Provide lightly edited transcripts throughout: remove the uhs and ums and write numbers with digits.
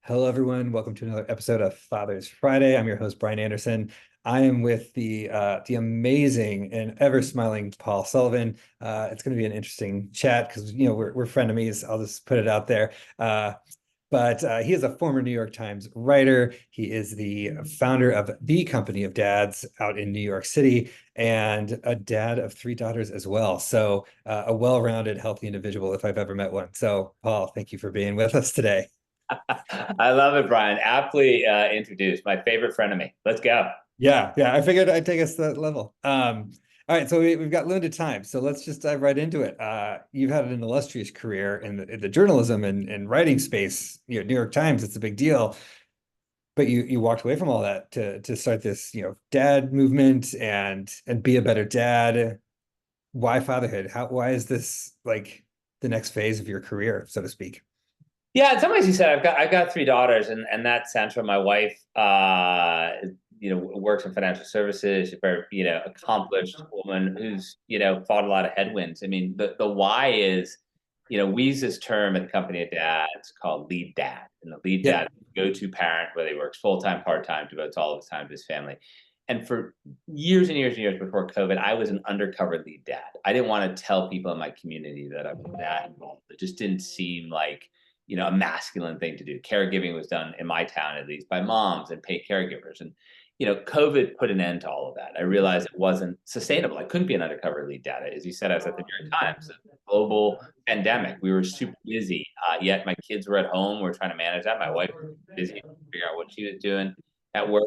Hello, everyone. Welcome to another episode of Father's Friday. I'm your host, Brian Anderson. I am with the amazing and ever smiling Paul Sullivan. It's going to be an interesting chat because we're frenemies. I'll just put it out there. But he is a former New York Times writer. He is the founder of the Company of Dads out in New York City and a dad of three daughters as well. So a well-rounded, healthy individual if I've ever met one. So Paul, thank you for being with us today. I love it, Brian. Aptly introduced. My favorite frenemy. Let's go. Yeah. I figured I'd take us to that level. All right, so we've got limited time, so let's just dive right into it. You've had an illustrious career in the journalism and writing space. New York Times, it's a big deal. But you walked away from all that to start this, dad movement and be a better dad. Why fatherhood? Why is this like the next phase of your career, so to speak? Yeah, in some ways, you said I've got three daughters, and that's central. My wife, works in financial services. She's a very, accomplished woman who's, fought a lot of headwinds. I mean, the why is, we use this term at the company of dads called lead dad, and the lead Yeah. dad go-to parent, whether he works full time, part time, devotes all of his time to his family. And for years and years and years before COVID, I was an undercover lead dad. I didn't want to tell people in my community that I was that involved. It just didn't seem like, a masculine thing to do. Caregiving was done in my town, at least, by moms and paid caregivers. And, COVID put an end to all of that. I realized it wasn't sustainable. I couldn't be an undercover lead dad. As you said, I was at the New York Times, a global pandemic. We were super busy, yet my kids were at home. We are trying to manage that. My wife was busy to figure out what she was doing at work.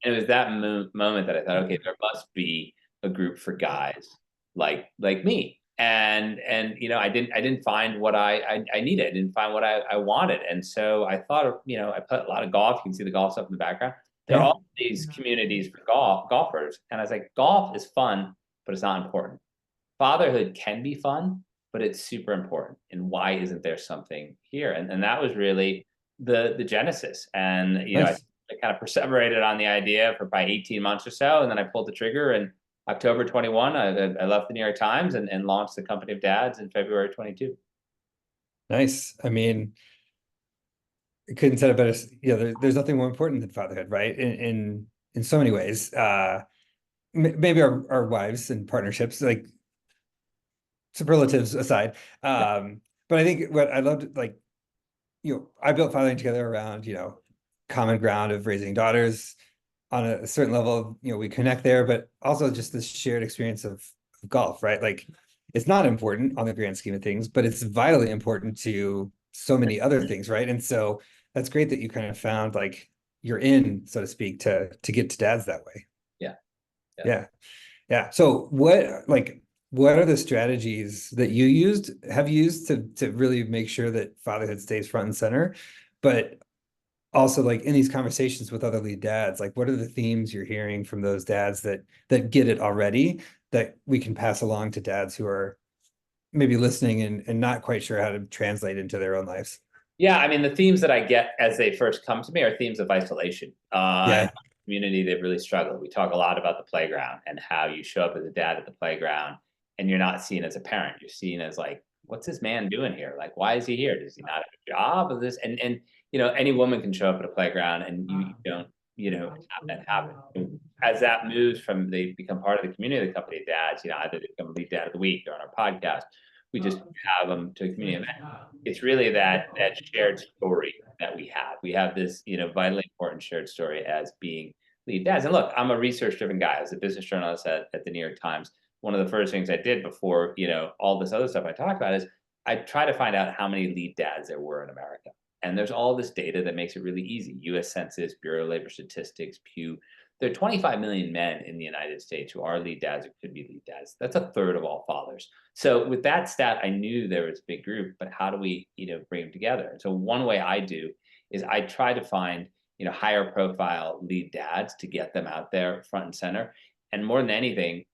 And it was that moment that I thought, okay, there must be a group for guys like me. And I didn't find what I needed. I didn't find what I wanted. And so I thought, I put a lot of golf. You can see the golf stuff in the background. There are Yeah. all these communities for golfers. And I was like, golf is fun, but it's not important. Fatherhood can be fun, but it's super important. And why isn't there something here? And that was really the genesis. And Nice. I kind of perseverated on the idea for probably 18 months or so, and then I pulled the trigger. And October 21, I left the New York Times and launched the Company of Dads in February 22. Nice. I mean, I couldn't said it better. There's nothing more important than fatherhood, right? In so many ways. Maybe our wives and partnerships, like superlatives aside. But I think what I loved, like, I built fathering together around, common ground of raising daughters on a certain level. We connect there, but also just this shared experience of golf, right? Like, it's not important on the grand scheme of things, but it's vitally important to so many other things, right? And so that's great that you kind of found like you're in, so to speak, to get to dads that way. Yeah. Yeah. Yeah. Yeah. So what are the strategies that have used to really make sure that fatherhood stays front and center? But also, like, in these conversations with other lead dads, like, what are the themes you're hearing from those dads that get it already that we can pass along to dads who are maybe listening and not quite sure how to translate into their own lives? Yeah, I mean, the themes that I get as they first come to me are themes of isolation. In Yeah. my community, they've really struggled. We talk a lot about the playground and how you show up as a dad at the playground and you're not seen as a parent. You're seen as like, what's this man doing here? Like, why is he here? Does he not have a job? Of this? And any woman can show up at a playground and you don't, have that happen. And as that moves from they become part of the community of the company of dads, either they become lead dad of the week or on our podcast, we just have them to a community event. It's really that shared story that we have. We have this, vitally important shared story as being lead dads. And look, I'm a research-driven guy. As a business journalist at the New York Times, one of the first things I did before, all this other stuff I talked about is I try to find out how many lead dads there were in America. And there's all this data that makes it really easy. U.S. Census, Bureau of Labor Statistics, Pew. There are 25 million men in the United States who are lead dads or could be lead dads. That's a third of all fathers. So with that stat, I knew there was a big group, but how do we, bring them together? And so one way I do is I try to find, higher profile lead dads to get them out there front and center. And more than anything,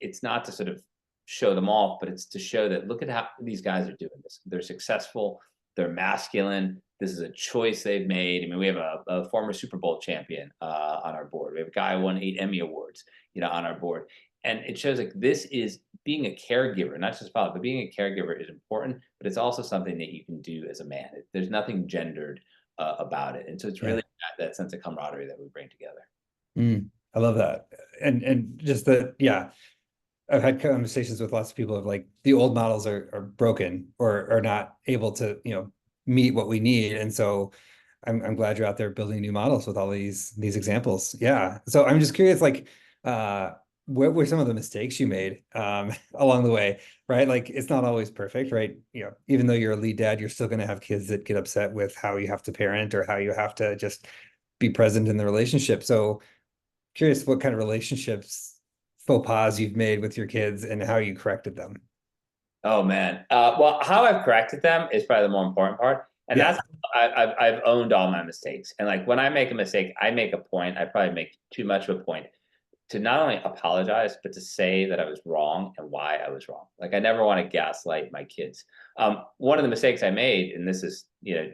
it's not to sort of show them off, but it's to show that look at how these guys are doing this. They're successful, they're masculine. This is a choice they've made. I mean, we have a former Super Bowl champion on our board. We have a guy who won 8 Emmy Awards, on our board. And it shows like this is being a caregiver, not just father, but being a caregiver is important, but it's also something that you can do as a man. There's nothing gendered about it. And so it's Yeah. really that sense of camaraderie that we bring together. I love that. And just that, yeah. I've had conversations with lots of people of like the old models are broken or are not able to, meet what we need. And so I'm glad you're out there building new models with all these examples. Yeah. So I'm just curious, like, uh, what were some of the mistakes you made along the way, right? Like it's not always perfect, right? Even though you're a lead dad, you're still going to have kids that get upset with how you have to parent or how you have to just be present in the relationship. So curious what kind of relationships faux pas you've made with your kids and how you corrected them. Oh man. Well, how I've corrected them is probably the more important part, and Yeah. that's I've owned all my mistakes. And like when I make a mistake, I make a point. I probably make too much of a point to not only apologize, but to say that I was wrong and why I was wrong. Like I never want to gaslight my kids. One of the mistakes I made, and this is,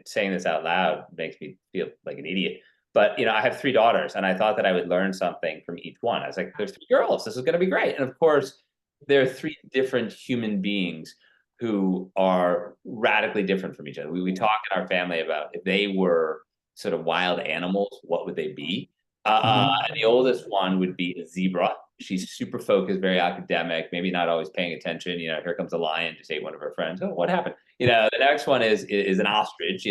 saying this out loud makes me feel like an idiot. But I have three daughters, and I thought that I would learn something from each one. I was like, "There's three girls. This is going to be great." And of course, there are three different human beings who are radically different from each other. We talk in our family about if they were sort of wild animals, what would they be? Mhm. And the oldest one would be a zebra. She's super focused, very academic, maybe not always paying attention. Here comes a lion, just ate one of her friends. Oh, what happened? The next one is an ostrich.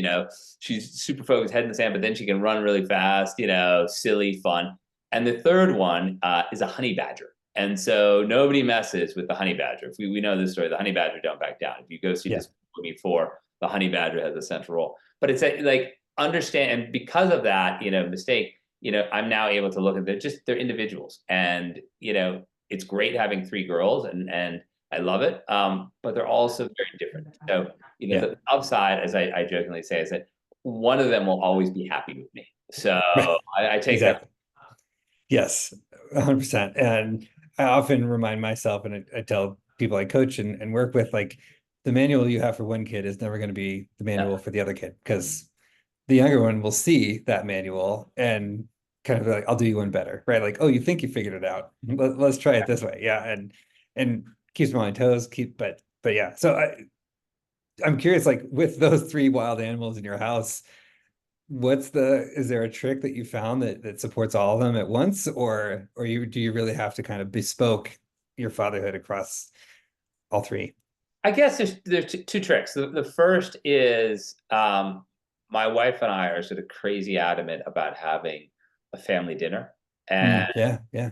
She's super focused, head in the sand, but then she can run really fast. Silly, fun. And the third one is a honey badger. And so nobody messes with the honey badger. If we know this story, the honey badger don't back down. If you go see Yeah. this movie 4, the honey badger has a central role. But it's like understand, and because of that, mistake, I'm now able to look at they're individuals, and it's great having three girls, and I love it. But they're also very different. So Yeah. the upside, as I jokingly say, is that one of them will always be happy with me. So Right. I take that. Exactly. Yes, 100%. And I often remind myself, and I tell people I coach and work with, like the manual you have for one kid is never going to be the manual for the other kid because the younger one will see that manual and kind of be like, I'll do you one better, right? Like, oh, you think you figured it out. Let's try it this way. Yeah. And keeps me on my toes, but yeah. So I'm curious, like with those three wild animals in your house, is there a trick that you found that supports all of them at once, or do you really have to kind of bespoke your fatherhood across all three? I guess there's two tricks. The first is my wife and I are sort of crazy adamant about having a family dinner, and Yeah, yeah,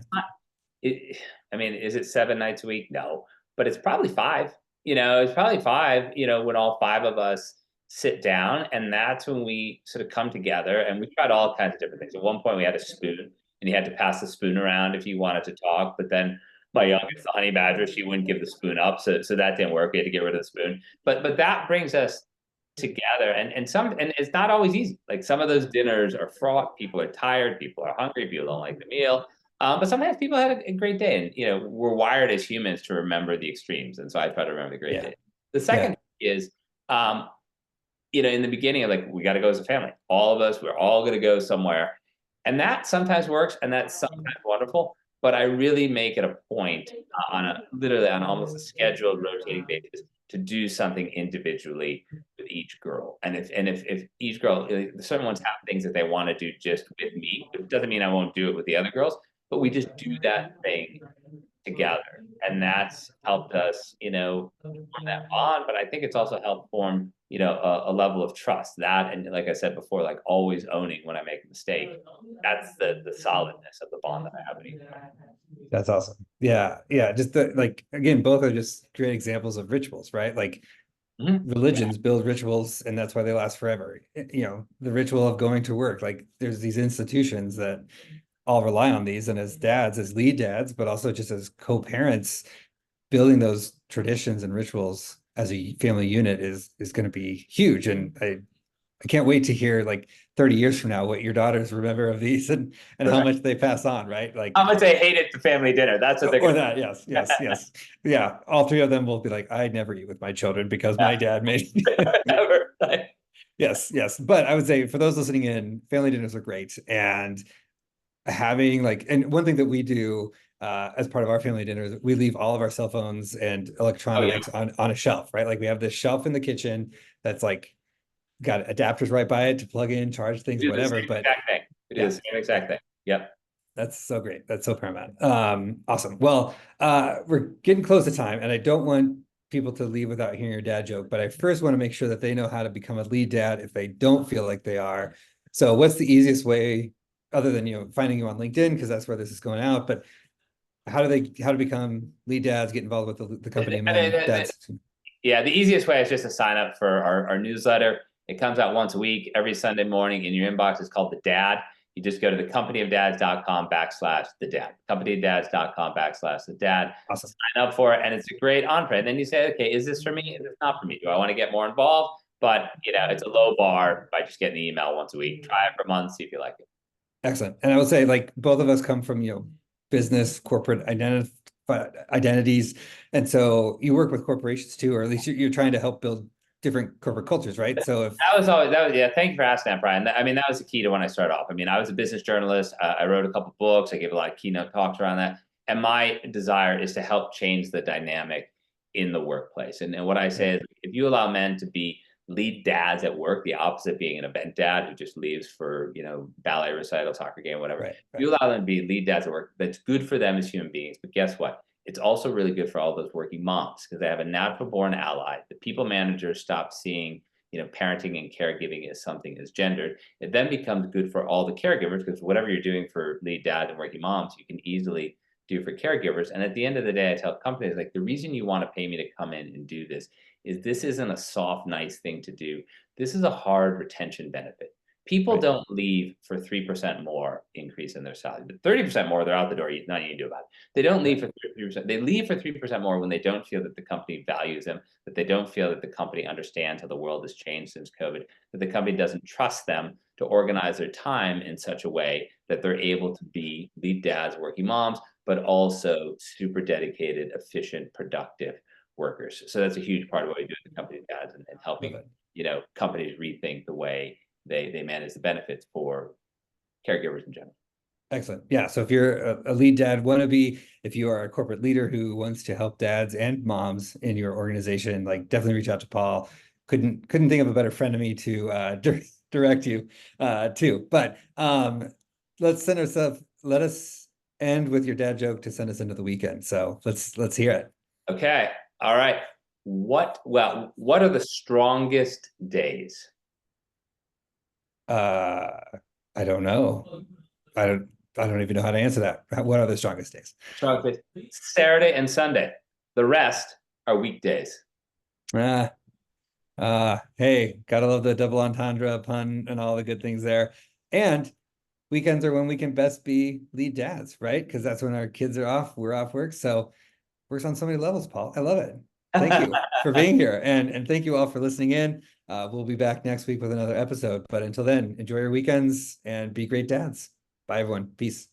it, I mean, is it 7 nights a week? No, but it's probably five. It's probably five. When all five of us sit down, and that's when we sort of come together, and we tried all kinds of different things. At one point, we had a spoon, and you had to pass the spoon around if you wanted to talk. But then my youngest, the honey badger, she wouldn't give the spoon up, so that didn't work. We had to get rid of the spoon. But that brings us together, and it's not always easy. Like some of those dinners are fraught. People are tired. People are hungry. People don't like the meal. But sometimes people had a great day, and we're wired as humans to remember the extremes, and so I try to remember the great yeah, day. The yeah, second is, um, in the beginning, like we got to go as a family. All of us, we're all going to go somewhere, and that sometimes works, and that's sometimes wonderful. But I really make it a point literally on almost a scheduled, rotating basis to do something individually with each girl. And if each girl, certain ones have things that they want to do just with me, it doesn't mean I won't do it with the other girls, but we just do that thing together. And that's helped us, form that bond. But I think it's also helped form, a level of trust. That, and like I said before, like always owning when I make a mistake. That's the solidness of the bond that I have with each one. that's awesome. Yeah, yeah. Just like again, both are just great examples of rituals, right? Like Mhm. religions build rituals, and that's why they last forever. The ritual of going to work, like there's these institutions that all rely on these, and as dads, as lead dads, but also just as co-parents, building those traditions and rituals as a family unit is going to be huge. And I can't wait to hear like 30 years from now what your daughters remember of these and how much they pass on, right? How Like, much I hated the family dinner. That's what they're or going that, yes, yes, yes. Yeah, all three of them will be like, I never eat with my children because my dad made to. yes, yes. But I would say for those listening in, family dinners are great. And having like, and one thing that we do as part of our family dinners, we leave all of our cell phones and Oh yeah. electronics on a shelf, right? Like we have this shelf in the kitchen that's like got adapters right by it to plug in, charge things, We do the whatever. same But exact thing. We do yeah, the same exact thing. Yep. that's so great. That's so paramount. Awesome. Well, we're getting close to time, and I don't want people to leave without hearing your dad joke, but I first want to make sure that they know how to become a lead dad if they don't feel like they are. So what's the easiest way, other than, finding you on LinkedIn, because that's where this is going out, but how to become lead dads, get involved with the company men dads? Yeah, the easiest way is just to sign up for our newsletter. It comes out once a week, every Sunday morning in your inbox. It's called The Dad. You just go to thecompanyofdads.com/the dad. Companyofdads.com/the dad. Awesome. Sign up for it, and it's a great entree. And then you say, okay, is this for me? Is this not for me? Do I want to get more involved? But it's a low bar by just getting the email once a week. Try it for a month, see if you like it. Excellent. And I would say, like, both of us come from, business, corporate identities. And so you work with corporations too, or at least you're trying to help build different corporate cultures, right? So if Yeah. Thank you for asking that, Brian. I mean, that was the key to when I started off. I mean, I was a business journalist. I wrote a couple books. I gave a lot of keynote talks around that. And my desire is to help change the dynamic in the workplace. And what I say is, if you allow men to be lead dads at work, the opposite being an event dad who just leaves for, ballet recital, soccer game, whatever. right, If you allow them to be lead dads at work, that's good for them as human beings. But guess what? It's also really good for all those working moms because they have a natural born ally. The people managers stop seeing parenting and caregiving as something as gendered. It then becomes good for all the caregivers because whatever you're doing for lead dads and working moms, you can easily do for caregivers. And at the end of the day, I tell companies, like, the reason you want to pay me to come in and do this isn't a soft, nice thing to do. This is a hard retention benefit. People right, don't leave for 3% more increase in their salary, but 30% more, they're out the door, nothing you can do about it. They don't leave right. for 3%. They leave for 3% more when they don't feel that the company values them, that they don't feel that the company understands how the world has changed since COVID, that the company doesn't trust them to organize their time in such a way that they're able to be lead dads, working moms, but also super dedicated, efficient, productive workers. So that's a huge part of what we do at the company dads and Love helping, it. companies rethink the way they manage the benefits for caregivers in general. Excellent. Yeah. So if you're a lead dad wannabe, if you are a corporate leader who wants to help dads and moms in your organization, like, definitely reach out to Paul. Couldn't think of a better friend of me to direct you to. But let us end with your dad joke to send us into the weekend. So let's hear it. Okay. All right. What are the strongest days? Uh, I don't know. I don't I don't even know how to answer that. What are the strongest days? Strongest Saturday and Sunday. The rest are weekdays. Ah, hey, gotta love the double entendre pun and all the good things there. And weekends are when we can best be lead dads, right? Because that's when our kids are off, we're off work. So works on so many levels, Paul. I love it. Thank you for being here. And thank you all for listening in. We'll be back next week with another episode. But until then, enjoy your weekends and be great dads. Bye, everyone. Peace.